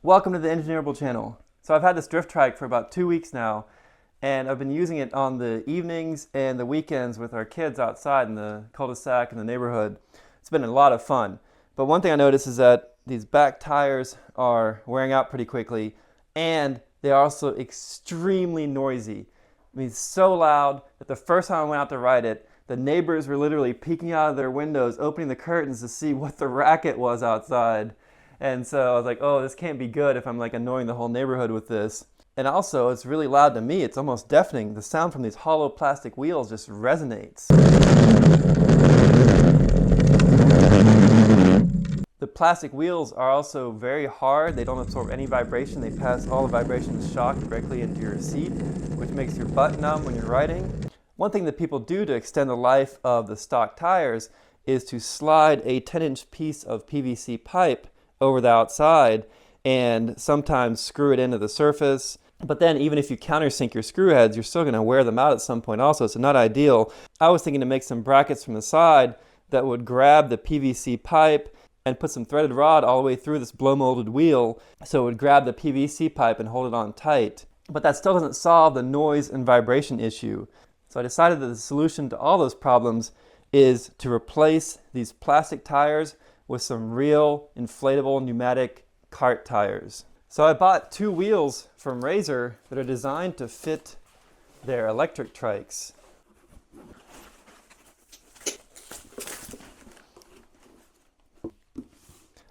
Welcome to the Engineerable channel. So I've had this drift trike for about 2 weeks now, and I've been using it on the evenings and the weekends with our kids outside in the cul-de-sac in the neighborhood. It's been a lot of fun. But one thing I noticed is that these back tires are wearing out pretty quickly, and they're also extremely noisy. I mean, it's so loud that the first time I went out to ride it, the neighbors were literally peeking out of their windows, opening the curtains to see what the racket was outside. And so I was like, oh, this can't be good if I'm like annoying the whole neighborhood with this. And also, it's really loud to me. It's almost deafening. The sound from these hollow plastic wheels just resonates. The plastic wheels are also very hard. They don't absorb any vibration. They pass all the vibrations shock directly into your seat, which makes your butt numb when you're riding. One thing that people do to extend the life of the stock tires is to slide a 10-inch piece of PVC pipe over the outside and sometimes screw it into the surface. But then even if you countersink your screw heads, you're still going to wear them out at some point also, so not ideal. I was thinking to make some brackets from the side that would grab the PVC pipe and put some threaded rod all the way through this blow molded wheel so it would grab the PVC pipe and hold it on tight. But that still doesn't solve the noise and vibration issue. So I decided that the solution to all those problems is to replace these plastic tires with some real inflatable pneumatic kart tires. So I bought 2 wheels from RAZOR that are designed to fit their electric trikes.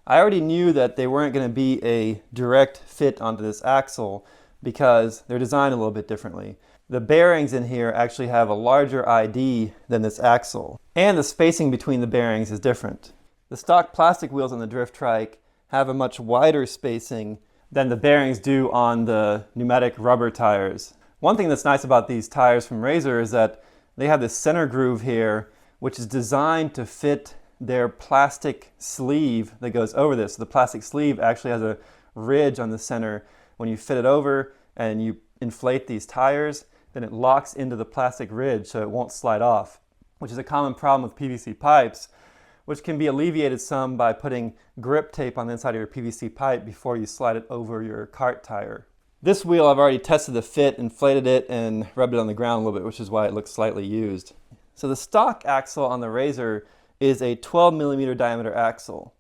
I already knew that they weren't going to be a direct fit onto this axle because they're designed a little bit differently. The bearings in here actually have a larger ID than this axle, and the spacing between the bearings is different. The stock plastic wheels on the drift trike have a much wider spacing than the bearings do on the pneumatic rubber tires. One thing that's nice about these tires from RAZOR is that they have this center groove here, which is designed to fit their plastic sleeve that goes over this. So the plastic sleeve actually has a ridge on the center. When you fit it over and you inflate these tires, then it locks into the plastic ridge so it won't slide off, which is a common problem with PVC pipes, which can be alleviated some by putting grip tape on the inside of your PVC pipe before you slide it over your kart tire. This wheel, I've already tested the fit, inflated it, and rubbed it on the ground a little bit, which is why it looks slightly used. So the stock axle on the RAZOR is a 12mm diameter axle.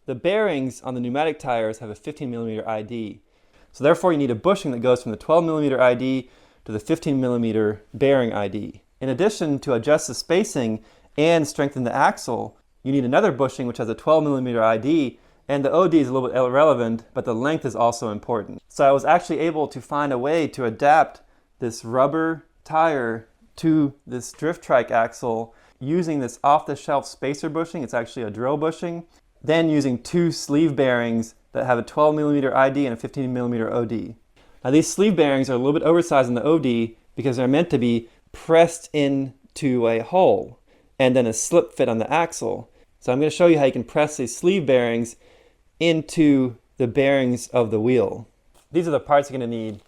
The bearings on the pneumatic tires have a 15mm ID. So therefore you need a bushing that goes from the 12mm ID to the 15mm bearing ID. In addition, to adjust the spacing and strengthen the axle, you need another bushing which has a 12mm ID, and the OD is a little bit irrelevant, but the length is also important. So I was actually able to find a way to adapt this rubber tire to this drift trike axle using this off-the-shelf spacer bushing. It's actually a drill bushing. Then using 2 sleeve bearings that have a 12mm ID and a 15mm OD. Now these sleeve bearings are a little bit oversized in the OD because they're meant to be pressed into a hole and then a slip fit on the axle. So I'm going to show you how you can press these sleeve bearings into the bearings of the wheel. These are the parts you're going to need,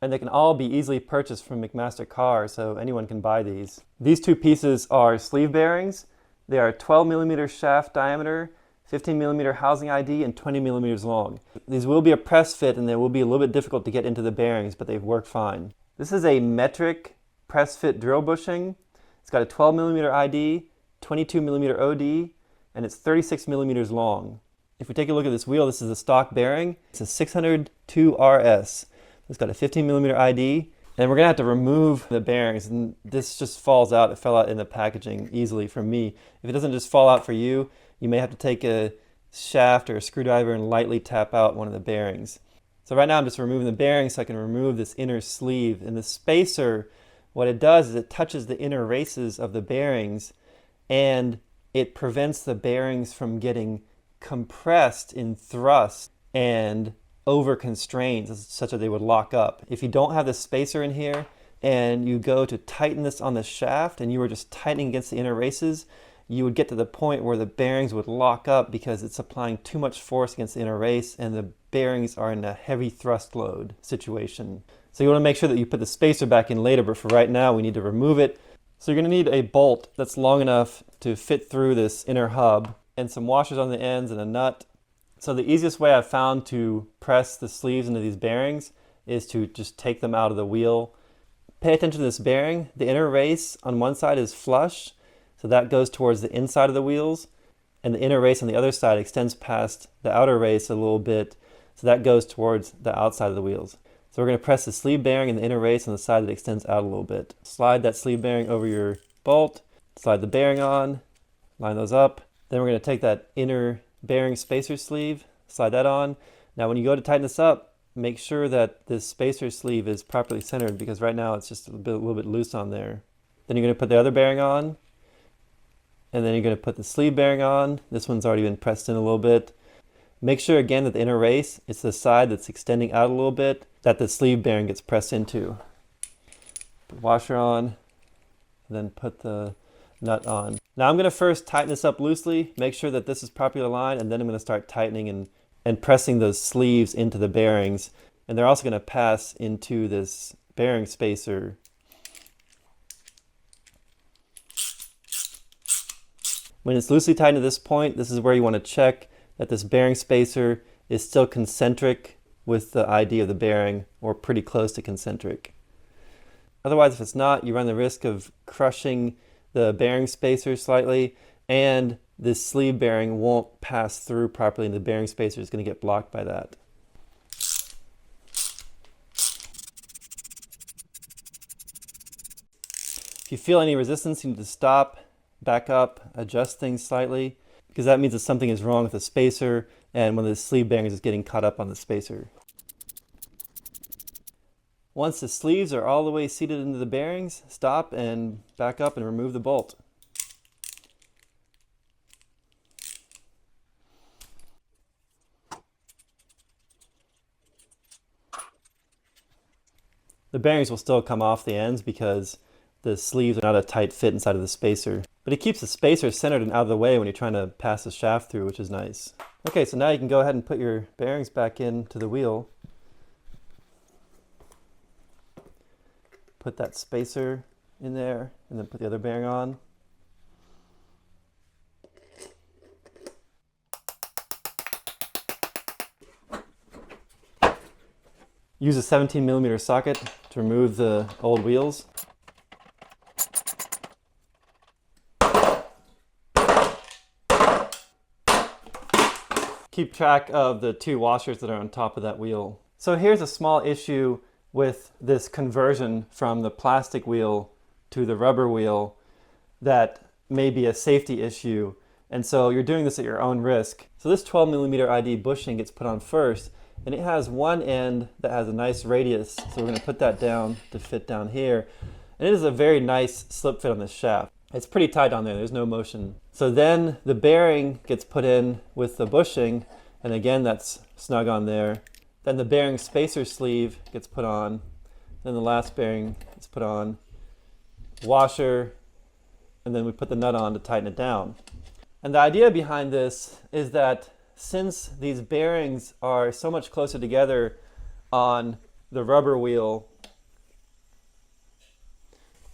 and they can all be easily purchased from McMaster Cars, so anyone can buy these. These 2 pieces are sleeve bearings. They are 12mm shaft diameter, 15mm housing ID, and 20mm long. These will be a press fit and they will be a little bit difficult to get into the bearings, but they've worked fine. This is a metric press fit drill bushing. It's got a 12mm ID, 22mm OD, and it's 36mm long. If we take a look at this wheel, this is a stock bearing. It's a 602 RS. It's got a 15mm ID, and we're gonna have to remove the bearings, and this just falls out. It fell out in the packaging easily for me. If it doesn't just fall out for you, you may have to take a shaft or a screwdriver and lightly tap out one of the bearings. So right now I'm just removing the bearings so I can remove this inner sleeve. And the spacer, what it does is it touches the inner races of the bearings and it prevents the bearings from getting compressed in thrust and over constrained such that they would lock up. If you don't have the spacer in here and you go to tighten this on the shaft and you were just tightening against the inner races, you would get to the point where the bearings would lock up because it's applying too much force against the inner race and the bearings are in a heavy thrust load situation. So you want to make sure that you put the spacer back in later, but for right now we need to remove it. So you're going to need a bolt that's long enough to fit through this inner hub and some washers on the ends and a nut, So the easiest way I've found to press the sleeves into these bearings is to just take them out of the wheel. Pay attention to this bearing. The inner race on one side is flush, so that goes towards the inside of the wheels, and the inner race on the other side extends past the outer race a little bit, so that goes towards the outside of the wheels. So we're going to press the sleeve bearing and the inner race on the side that extends out a little bit. Slide that sleeve bearing over your bolt, slide the bearing on, line those up. Then we're going to take that inner bearing spacer sleeve, slide that on. Now when you go to tighten this up, make sure that this spacer sleeve is properly centered, because right now it's just a little bit loose on there. Then you're going to put the other bearing on, and then you're going to put the sleeve bearing on. This one's already been pressed in a little bit. Make sure again that the inner race, it's the side that's extending out a little bit, that the sleeve bearing gets pressed into. Put the washer on, and then put the nut on. Now I'm going to first tighten this up loosely, make sure that this is properly aligned, and then I'm going to start tightening and pressing those sleeves into the bearings. And they're also going to pass into this bearing spacer. When it's loosely tightened to this point, this is where you want to check that this bearing spacer is still concentric with the ID of the bearing, or pretty close to concentric. Otherwise, if it's not, you run the risk of crushing the bearing spacer slightly, and this sleeve bearing won't pass through properly, and the bearing spacer is going to get blocked by that. If you feel any resistance, you need to stop, back up, adjust things slightly, because that means that something is wrong with the spacer, and one of the sleeve bearings is getting caught up on the spacer. Once the sleeves are all the way seated into the bearings, stop and back up and remove the bolt. The bearings will still come off the ends because the sleeves are not a tight fit inside of the spacer. But it keeps the spacer centered and out of the way when you're trying to pass the shaft through, which is nice. Okay, so now you can go ahead and put your bearings back into the wheel. Put that spacer in there, and then put the other bearing on. Use a 17mm socket to remove the old wheels. Keep track of the two washers that are on top of that wheel. So here's a small issue with this conversion from the plastic wheel to the rubber wheel that may be a safety issue, and so you're doing this at your own risk. So this 12mm ID bushing gets put on first, and it has one end that has a nice radius, so we're going to put that down to fit down here, and it is a very nice slip fit on this shaft. It's pretty tight on there, there's no motion. So then the bearing gets put in with the bushing, and again that's snug on there. Then the bearing spacer sleeve gets put on, then the last bearing gets put on, washer, and then we put the nut on to tighten it down. And the idea behind this is that since these bearings are so much closer together on the rubber wheel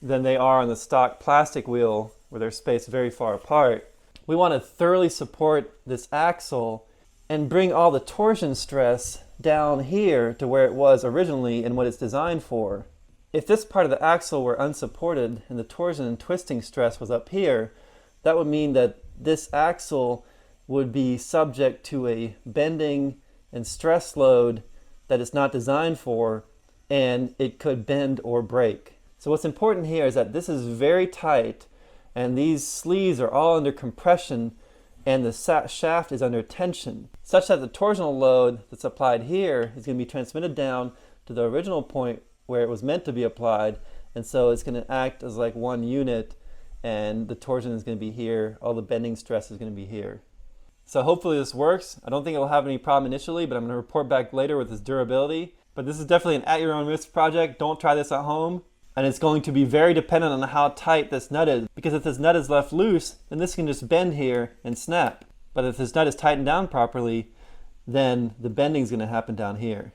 than they are on the stock plastic wheel, where they're spaced very far apart, we want to thoroughly support this axle and bring all the torsion stress down here to where it was originally and what it's designed for. If this part of the axle were unsupported and the torsion and twisting stress was up here, that would mean that this axle would be subject to a bending and stress load that it's not designed for, and it could bend or break. So what's important here is that this is very tight, and these sleeves are all under compression, and the shaft is under tension, such that the torsional load that's applied here is going to be transmitted down to the original point where it was meant to be applied, and so it's going to act as like one unit, and the torsion is going to be here, all the bending stress is going to be here. So hopefully this works. I don't think it'll have any problem initially, but I'm going to report back later with its durability. But this is definitely an at your own risk project. Don't try this at home. And it's going to be very dependent on how tight this nut is, because if this nut is left loose, then this can just bend here and snap. But if this nut is tightened down properly, then the bending is going to happen down here.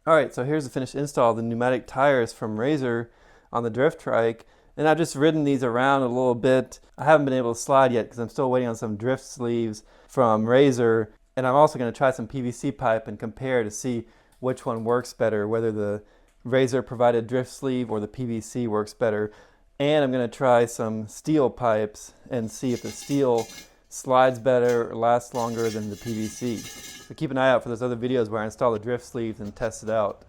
Alright, so here's the finished install of the pneumatic tires from RAZOR on the drift trike. And I've just ridden these around a little bit. I haven't been able to slide yet because I'm still waiting on some drift sleeves from RAZOR. And I'm also going to try some PVC pipe and compare to see which one works better, whether the RAZOR provided drift sleeve or the PVC works better. And I'm going to try some steel pipes and see if the steel slides better or lasts longer than the PVC. So keep an eye out for those other videos where I install the drift sleeves and test it out.